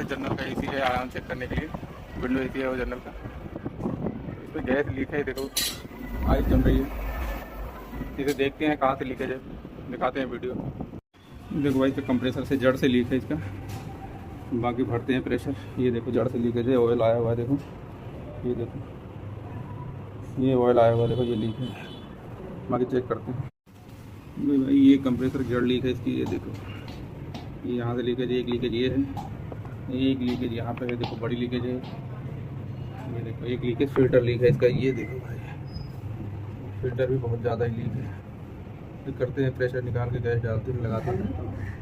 भाई जनरल का एसी है, आराम चेक करने के लिए। विंडो एसी है वो जनरल का। इसमें गैस लीक है, देखो आग जम रही है। इसे देखते हैं कहाँ से लीकेज है, दिखाते हैं वीडियो। देखो भाई इसका कंप्रेसर से जड़ से लीक है इसका, बाकी भरते हैं प्रेशर। ये देखो जड़ से लीकेज है, ऑयल आया हुआ है, देखो ये देखो ये ऑयल आया हुआ है, देखो ये लीक है। बाकी चेक करते हैं भाई। ये कंप्रेसर जड़ लीक है इसकी, ये देखो ये यहाँ से लीकेज है, एक लीकेज ये है, एक लीकेज यहाँ पे है, देखो बड़ी लीकेज है। ये देखो एक लीकेज फिल्टर लीक है इसका, ये देखो भाई फिल्टर भी बहुत ज़्यादा ही लीक है। तो करते हैं प्रेशर निकाल के गैस डालते हैं, लगाते हैं।